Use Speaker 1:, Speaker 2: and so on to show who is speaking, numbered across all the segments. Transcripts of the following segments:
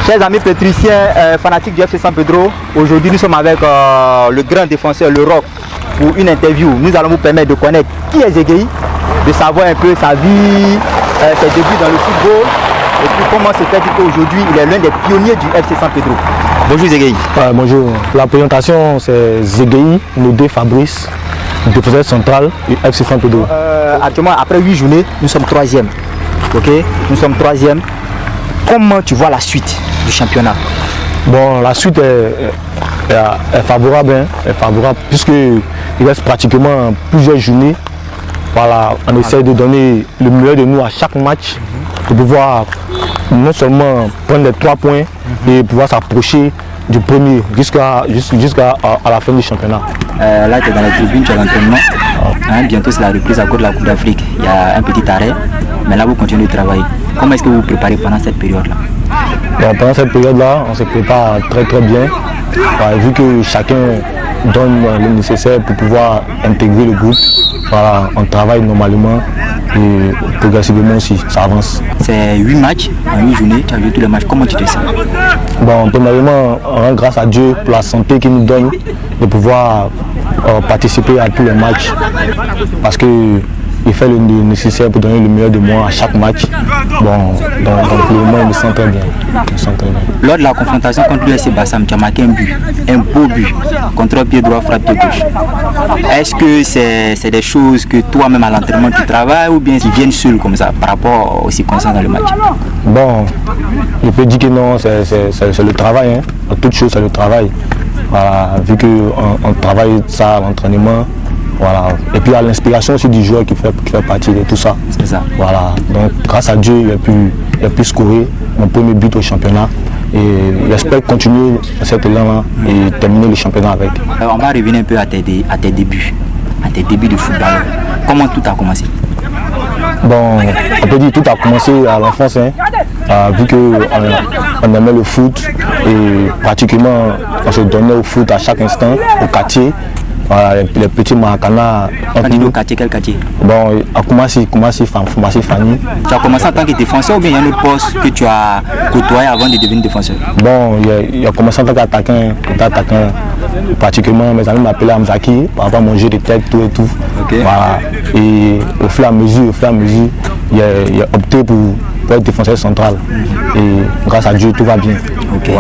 Speaker 1: Chers amis pétriciens, fanatiques du FC San Pedro, aujourd'hui nous sommes avec le grand défenseur, le Rock, pour une interview. Nous allons vous permettre de connaître qui est Zegueï, de savoir un peu sa vie, ses débuts dans le football, et puis comment c'est fait qu'aujourd'hui il est l'un des pionniers du FC San Pedro. Bonjour Zegueï.
Speaker 2: Bonjour. La présentation c'est Zegueï Nodé Fabrice, défenseur central du FC San Pedro.
Speaker 1: Actuellement, après 8 journées, nous sommes 3e. Ok, nous sommes 3e. Comment tu vois la suite du championnat?
Speaker 2: Bon, la suite est favorable, hein, est favorable puisqu'il reste pratiquement plusieurs journées. Voilà, on essaie de donner le meilleur de nous à chaque match pour pouvoir non seulement prendre les 3 points et pouvoir s'approcher du premier jusqu'à la fin du championnat.
Speaker 1: Là, tu es dans la tribune, tu as l'entraînement. Bientôt, c'est la reprise à cause de la Coupe d'Afrique. Il y a un petit arrêt, mais là, vous continuez de travailler. Comment est-ce que vous vous préparez pendant cette période-là?
Speaker 2: Pendant cette période-là, on se prépare très bien. Vu que chacun donne le nécessaire pour pouvoir intégrer le groupe, voilà, on travaille normalement et progressivement aussi, ça avance.
Speaker 1: C'est 8 matchs en 8 journées, tu as vu tous les matchs, comment tu te sens?
Speaker 2: Bon, premièrement, on rend grâce à Dieu pour la santé qu'il nous donne de pouvoir participer à tous les matchs parce que il fait le nécessaire pour donner le meilleur de moi à chaque match. Bon, donc le moment, il me sent très bien.
Speaker 1: Lors de la confrontation contre l'USC Bassam, tu as marqué un but, un beau but, contre pied droit, frappe pied gauche. Est-ce que c'est des choses que toi-même à l'entraînement tu travailles ou bien ils viennent seuls comme ça par rapport aux circonstances dans le match?
Speaker 2: Bon, je peux dire que non, c'est le travail. Hein. Toute chose, c'est le travail. Voilà, vu qu'on travaille ça à l'entraînement. Voilà. Et puis il y a l'inspiration aussi du joueur qui fait partie de tout ça.
Speaker 1: C'est ça.
Speaker 2: Voilà. Donc grâce à Dieu, il a pu scorer mon premier but au championnat. Et j'espère continuer cet élan-là et terminer le championnat avec.
Speaker 1: On va revenir un peu à tes débuts de football. Comment tout a commencé?
Speaker 2: Bon, on peut dire que tout a commencé à l'enfance, hein, vu qu'on aimait le foot et pratiquement on se donnait au foot à chaque instant, au quartier. Voilà, les petits Maracana.
Speaker 1: Quand tu es au quartier, quel quartier?
Speaker 2: Bon, à Koumassi Fanny.
Speaker 1: Tu as commencé en tant que défenseur ou bien il y a un autre poste que tu as côtoyé avant de devenir défenseur?
Speaker 2: Bon, il a commencé en tant qu'attaquant. Pratiquement, mes amis m'appelaient Amzaki par rapport à mon jeu de tête, tout et tout.
Speaker 1: Okay.
Speaker 2: Voilà. Et au fur et à mesure, il a opté pour être défenseur central. Et grâce à Dieu, tout va bien.
Speaker 1: Okay.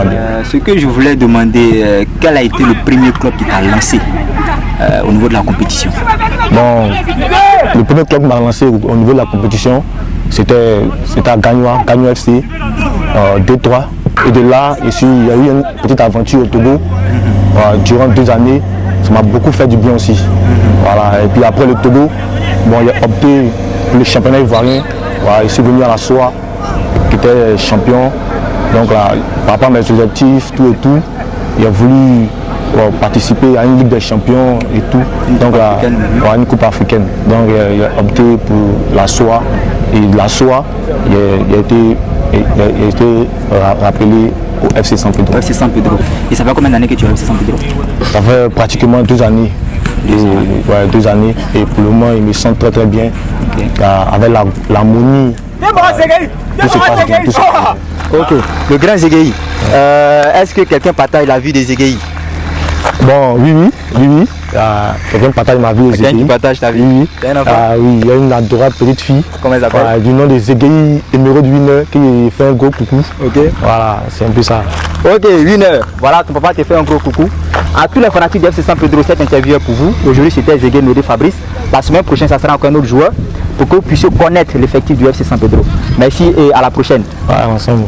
Speaker 1: Ce que je voulais demander, quel a été le premier club qui t'a lancé au niveau de la compétition?
Speaker 2: Bon, le premier club qui m'a lancé au niveau de la compétition, c'était à Gagnoa FC, D3. Et de là, il y a eu une petite aventure au Togo durant 2 années. Ça m'a beaucoup fait du bien aussi. Voilà. Et puis après le Togo, bon, il a opté pour le championnat ivoirien. Voilà, je suis venu à la SOA, qui était champion. Donc là, par rapport à mes objectifs, tout et tout, il a voulu participer à une Ligue des champions et tout. Donc là, une coupe africaine. Donc il a opté pour la SOA. Et de la SOA, il a été rappelé au FC San Pedro.
Speaker 1: FC San Pedro. Et ça fait combien d'années que tu es au FC San Pedro?
Speaker 2: Ça fait pratiquement 2 années. 2 années. Et pour le moment, il me sent très bien. Okay. Avec l'harmonie. Tout se passe bien.
Speaker 1: Ok, le grand Zegueï. Est-ce que quelqu'un partage la vie de Zegueï?
Speaker 2: Bon, oui. Quelqu'un partage ma vie de Zegueï.
Speaker 1: Quelqu'un qui partage ta vie?
Speaker 2: Oui.
Speaker 1: Oui,
Speaker 2: il y a une adorable petite fille.
Speaker 1: Comment elle s'appelle?
Speaker 2: Du nom de Zegueï, Émeraude Winner, qui fait un gros coucou.
Speaker 1: Ok.
Speaker 2: Voilà, c'est un peu ça.
Speaker 1: Ok, Winner. Voilà, ton papa te fait un gros coucou. À tous les fanatiques du FC San Pedro, cette interview est pour vous. Aujourd'hui, c'était Zegueï Nodé Fabrice. La semaine prochaine, ça sera encore un autre joueur pour que vous puissiez connaître l'effectif du FC San Pedro. Merci et à la prochaine.
Speaker 2: Ouais, ensemble.